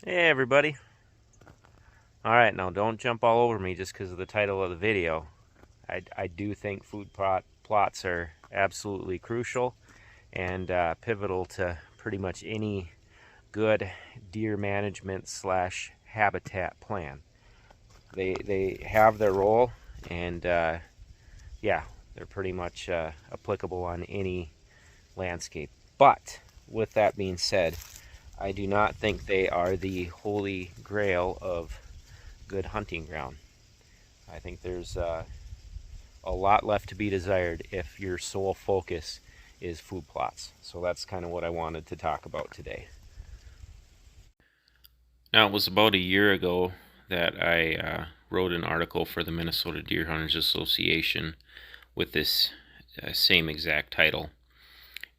Hey everybody. Alright, now don't jump all over me just because of the title of the video. I do think plots are absolutely crucial and pivotal to pretty much any good deer management slash habitat plan. They have their role, and yeah, they're pretty much applicable on any landscape. But with that being said, I do not think they are the holy grail of good hunting ground. I think there's a lot left to be desired if your sole focus is food plots. So that's kind of what I wanted to talk about today. Now, it was about a year ago that I wrote an article for the Minnesota Deer Hunters Association with this same exact title.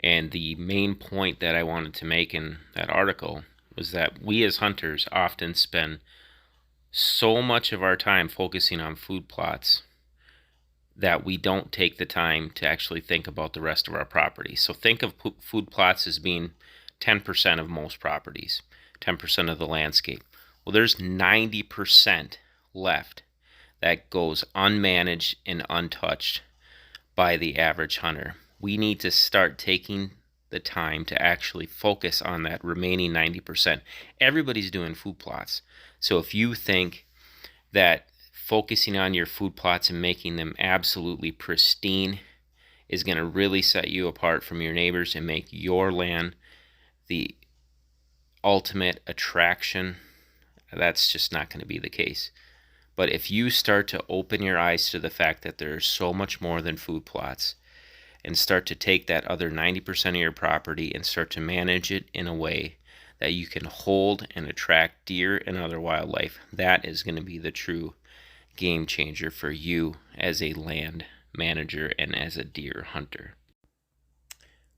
And the main point that I wanted to make in that article was that we as hunters often spend so much of our time focusing on food plots that we don't take the time to actually think about the rest of our property. So think of food plots as being 10% of most properties, 10% of the landscape. Well, there's 90% left that goes unmanaged and untouched by the average hunter. We need to start taking the time to actually focus on that remaining 90%. Everybody's doing food plots. So if you think that focusing on your food plots and making them absolutely pristine is going to really set you apart from your neighbors and make your land the ultimate attraction, that's just not going to be the case. But if you start to open your eyes to the fact that there's so much more than food plots, and start to take that other 90% of your property and start to manage it in a way that you can hold and attract deer and other wildlife, that is going to be the true game changer for you as a land manager and as a deer hunter.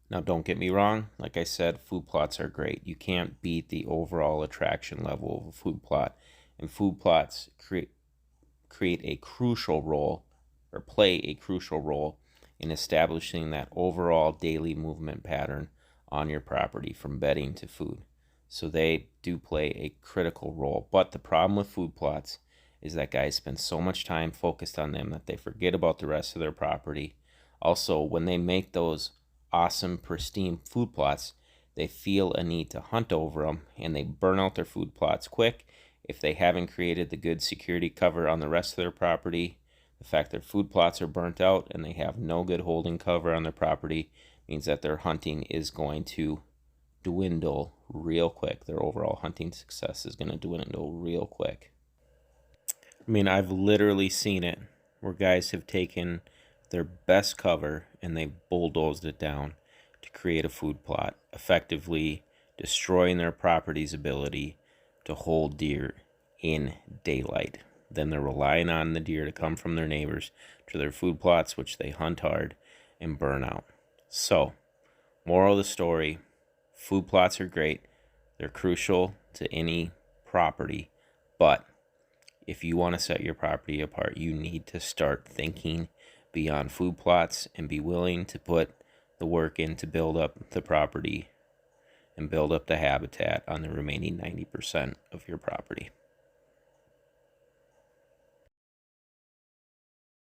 Now, don't get me wrong. Like I said, food plots are great. You can't beat the overall attraction level of a food plot. And food plots create a crucial role, or play a crucial role, in establishing that overall daily movement pattern on your property from bedding to food. So they do play a critical role. But the problem with food plots is that guys spend so much time focused on them that they forget about the rest of their property. Also, when they make those awesome, pristine food plots, they feel a need to hunt over them, and they burn out their food plots quick if they haven't created the good security cover on the rest of their property. The fact their food plots are burnt out and they have no good holding cover on their property means that their hunting is going to dwindle real quick. Their overall hunting success is going to dwindle real quick. I mean, I've literally seen it where guys have taken their best cover and they bulldozed it down to create a food plot, effectively destroying their property's ability to hold deer in daylight. Then they're relying on the deer to come from their neighbors to their food plots, which they hunt hard and burn out. So, moral of the story, food plots are great. They're crucial to any property, but if you want to set your property apart, you need to start thinking beyond food plots and be willing to put the work in to build up the property and build up the habitat on the remaining 90% of your property.